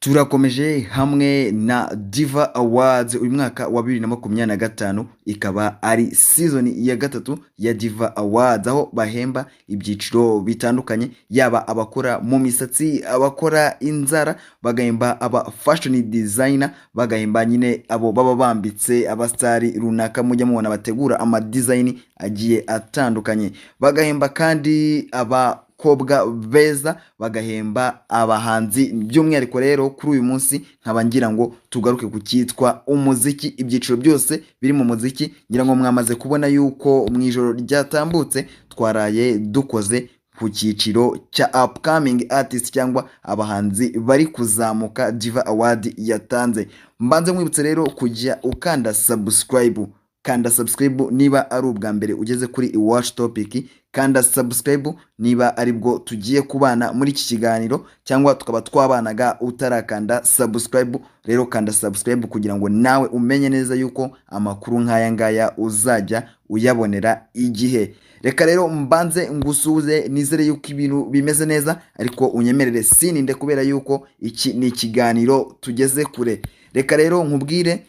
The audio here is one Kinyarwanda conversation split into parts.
Turakomeje hamwe na Diva Awards uyu mwaka wa 2025 ikaba ari season ya gatatu ya Diva Awards aho bahemba ibyiciro bitandukanye yaba abakora mu misatsi, abakora inzara, bagahemba aba fashion designer, bagahemba nyine abo baba bambitse abastari runaka mujya mubona bategura ama design agiye atandukanye, bagahemba kandi abakobwa beza, bagahemba abahanzi. By'umwihariko rero kuri uyu munsi nkaba ngira ngo tugaruke ku cyitwa umuziki. Ibyiciro byose biri mu muziki ngira ngo mwamaze kubona yuko mu ijoro ryatambutse twaraye dukoze ku cyiciro cya upcoming artist cyangwa abahanzi bari kuzamuka Diva Award yatanze. Mbanze mwibutse rero kujya ukanda subscribe, kanda subscribe niba ari ubwa mbere ugeze kuri iwacu topic, kanda subscribe niba aribwo tugiye kubana muri iki kiganiro cyangwa tukaba twabanaga utarakanda subscribe. Rero kanda subscribe kugira ngo nawe umenye neza yuko amakuru nk'aya ngaya uzajya uyabonera igihe. Reka rero mbanze ngusuze, nizere yuko ibintu bimeze neza, ariko unyemerere sininde kubera yuko iki ni ikiganiro tugeze kure. Reka rero nkubwire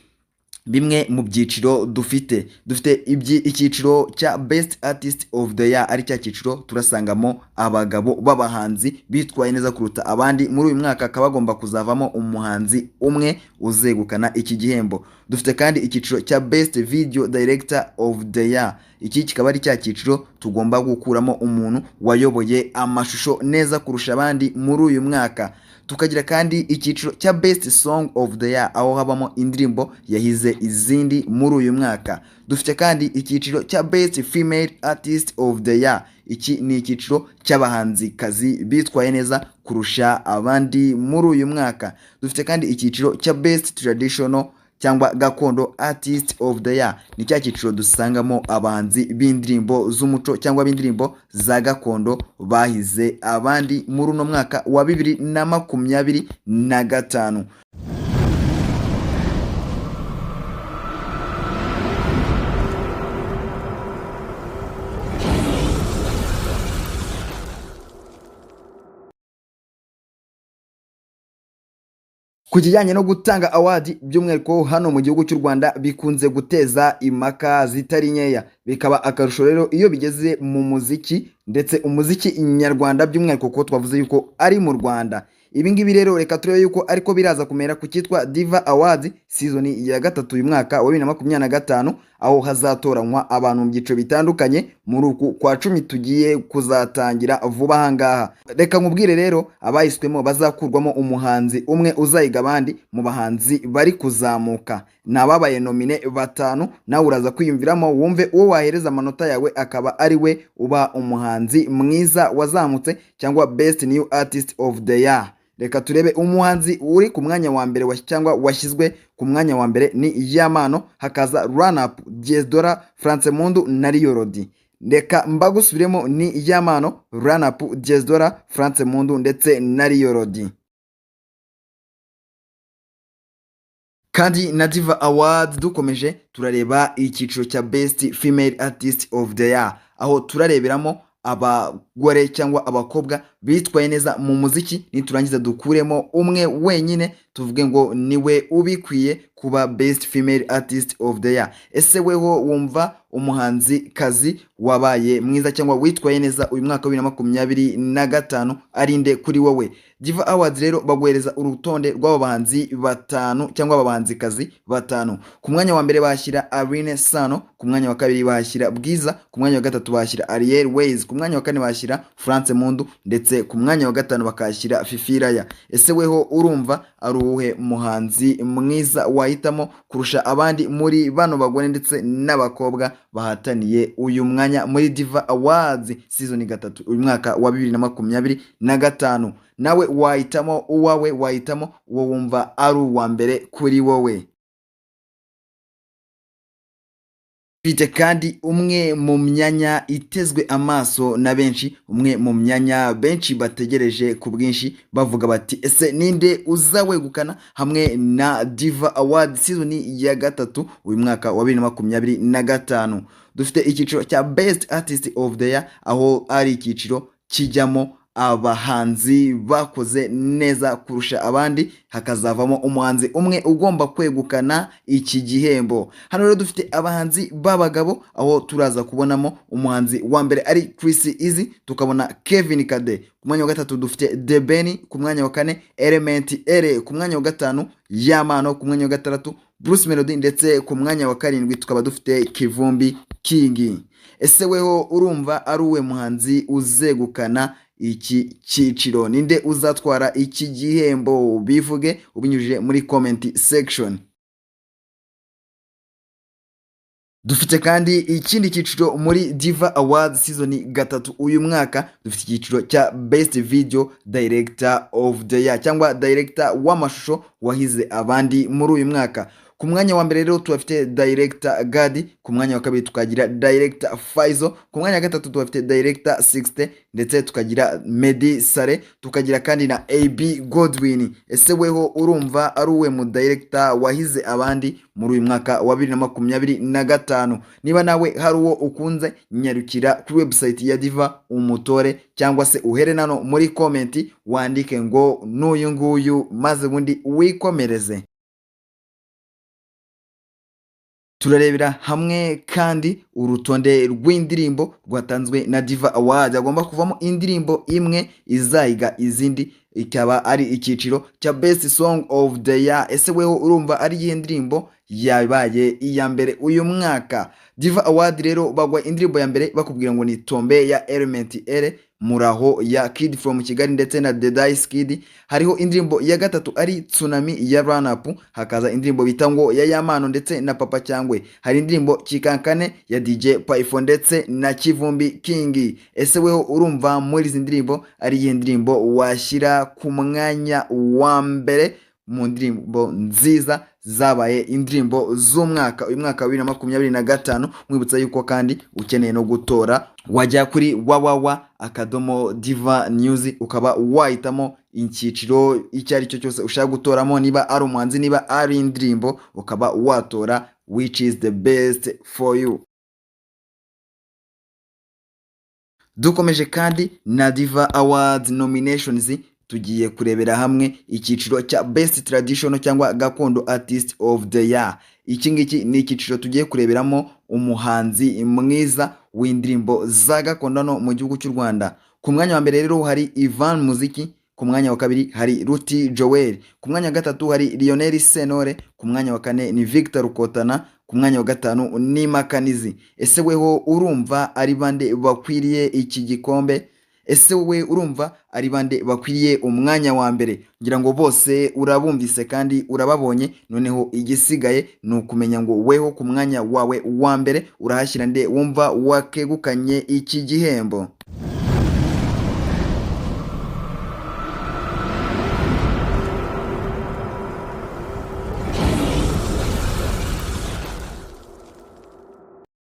bimwe mu byiciro dufite icyiciro cya best artist of the year, ari cya cyiciro turasangamo abagabo b'abahanzi bitwaye neza kuruta abandi. Muri uyu mwaka akaba agomba kuzavamo umuhanzi umwe uzegukana iki gihembo. Dufite kandi icyiciro cya best video director of the year. Iki kikaba ari cya cyiciro tugomba gukuramo umuntu wayoboye amashusho neza kurusha abandi muri uyu mwaka. Tukagira kandi icyiciro cya best song of the year, aho habamo indirimbo yahize izindi muri uyu mwaka. Dufite kandi icyiciro cya best female artist of the year. Iki ni icyiciro cy'abahanzi kazi bitwaye neza kurusha abandi muri uyu mwaka. Dufite kandi icyiciro cya best traditional cyangwa gakondo artist of the year. Ni cya cyiciro dusangamo abahanzi b'indirimbo z'umuco cyangwa b'indirimbo za gakondo bahize abandi muri uno mwaka wa 2025. Ku kijyanye no gutanga award by'umwihariko hano mu gihugu cy'u Rwanda bikunze guteza impaka zitari nkeya, bikaba akarusho rero iyo bigeze mu muziki, ndetse umuziki nyarwanda by'umwihariko ko twavuze yuko ari mu Rwanda. Ibi ngibi rero reka turebe yuko ariko biraza kumera ku cyitwa Diva Awards season ya gatatu uyu mwaka wa 2025, aho hazatoranywa abantu mu byiciro bitandukanye muri uku kwa 10 tugiye kuzatangira vuba ahangaha. Reka nkubwire rero abahiswemo bazakurwamo umuhanzi umwe uzayiga abandi mu bahanzi bari kuzamuka. Nababaye nomine batanu, nawe uraza kwiyumviramo wumve uwo wahereza amanota yawe akaba ari we uba umuhanzi mwiza wazamutse cyangwa best new artist of the year. Reka turebe umuhanzi uri ku mwanya wa mbere cyangwa washyizwe ku mwanya wa mbere ni Yamano, hakaza run up Diezdora, France Mundu na Riyorodi. Reka mbagusubiremo ni Yamano, run up Diezdora, France Mundu ndetse na Riyorodi. Kandi na Diva Awards dukomeje turareba icyiciro cya best female artist of the year, aho turareberamo abagore cyangwa abakobwa bitwaye neza mu muziki. Niturangiza dukuremo umwe wenyine tuvuge ngo niwe ubikwiye kuba best female artist of the year. Ese weho wumva umuhanzi kazi wabaye mwiza cyangwa witwaye neza uyu mwaka wa 2025 arinde kuri wowe? Diva Awards rero baguhereza urutonde rw'abahanzi batanu cyangwa abahanzi kazi batanu. Ku mwanya wa mbere bashyira Aline Sano, ku mwanya wa kabiri bashyira Bwiza, ku mwanya wa gatatu bashyira Ariel Ways, ku mwanya wa kane bashyira France Mundu ndetse ku mwanya wa gatanu bakashyira Fifi Raya. Ese weho urumva ari uwuhe muhanzi mwiza wahitamo kurusha abandi muri bano bagore ndetse n'abakobwa bahataniye uyu mwanya muri Diva Awards season gatatu uyu mwaka wa 2025? Nawe wahitamo uwawe, wahitamo uwo wumva ari uwa mbere kuri wowe. Bite kandi umwe mu myanya itezwe amaso na benshi, umwe mu myanya benshi bategereje ku bwinshi bavuga bati ese ninde uzawegukana hamwe na Diva Awards season ya gatatu uyu mwaka wa 2025? Dufite icyiciro cya best artist of the year, aho ari icyiciro kijyamo abahanzi bakoze neza kurusha abandi, hakazavamo umuhanzi umwe ugomba kwegukana iki gihembo. Hano rero dufite abahanzi b'abagabo, aho turaza kubonamo umuhanzi wa mbere ari Chris Easy, tukabona Kevin Kade ku mwanya wa gatatu, dufite The Ben ku mwanya wa kane, Element L ku mwanya wa gatanu, Yamano ku mwanya wa gatandatu, Bruce Melody, ndetse ku mwanya wa karindwi tukaba dufite Kivumbi King. Ese weho urumva ari uwe muhanzi uzegukana iki cyiciro? Ninde uzatwara iki gihembo? Bivuge ubinyujije muri comment section. Dufite kandi ikindi cyiciro muri Diva Awards season gatatu uyu mwaka. Dufite icyiciro cya Best Video Director of the Year cyangwa Director w'amashusho wahize abandi muri uyu mwaka. Ku mwanya wa mbere rero tubafite Director Gadi, ku mwanya wa kabiri tukagira Director Faizo, ku mwanya wa gatatu tubafite Director 60, ndetse tukagira Medi Sare, tukagira kandi na AB Godwin. Ese weho urumva ari uwe mu director wahize abandi muri uyu mwaka wa 2025? Niba nawe hari uwo ukunze, nyarukira kuri website ya Diva umutore, cyangwa se uhere nano muri comment wandike ngo n'uyu nguyu, maze ubundi wikomereze. Turarebera hamwe kandi urutonde rw'indirimbo rwatanzwe na Diva Awards. Agomba kuvamo indirimbo imwe izayiga izindi, ikaba ari icyiciro cya Best Song of the Year. Ese weho urumva ari iyihe ndirimbo yabaye iya mbere uyu mwaka? Diva Awards rero bagwa indirimbo ya mbere bakubwira ngo ni Tombe ya Element L, Muraho ya Kid from Kigali ndetse na The Dice Kid. Hariho indirimbo ya gatatu ari Tsunami ya Run Up, hakaza indirimbo bita ngo ya Yamano ndetse na Papa Cyangwe. Hari indirimbo Kikankane ya DJ Python ndetse na Kivumbi King. Ese weho urumva muri izi ndirimbo ari iyihe ndirimbo washyira ku mwanya wa mbere mu ndirimbo nziza zabaye indirimbo z'umwaka uyu mwaka wa 2025? Mwibutsa yuko kandi ukeneye no gutora, wajya kuri www.diva news ukaba wahitamo icyiciro icyo ari cyo cyose ushaka gutoramo, niba ari umuhanzi, niba ari indirimbo, ukaba watora which is the best for you. Dukomeje kandi na Diva Awards nominations, tugiye kurebera hamwe icyiciro cya Best Traditional cyangwa Gakondo Artist of the Year. Iki ngiki ni icyiciro tugiye kureberamo umuhanzi mwiza w'indirimbo za gakondo no mu gihugu cy'u Rwanda. Ku mwanya wa mbere rero hari Ivan Muziki, ku mwanya wa kabiri hari Ruti Joel, ku mwanya wa gatatu hari Lionel Senore, ku mwanya wa kane ni Victor Rukotana, ku mwanya wa gatanu ni Makanizi. Ese weho urumva ari bande bakwiriye iki gikombe? Ese wowe urumva ari bande bakwiriye umwanya wa mbere? Ngira ngo bose urabumvise kandi urababonye, noneho igisigaye ni ukumenya ngo weho ku mwanya wawe wa mbere urahashyira nde wumva wakegukanye iki gihembo.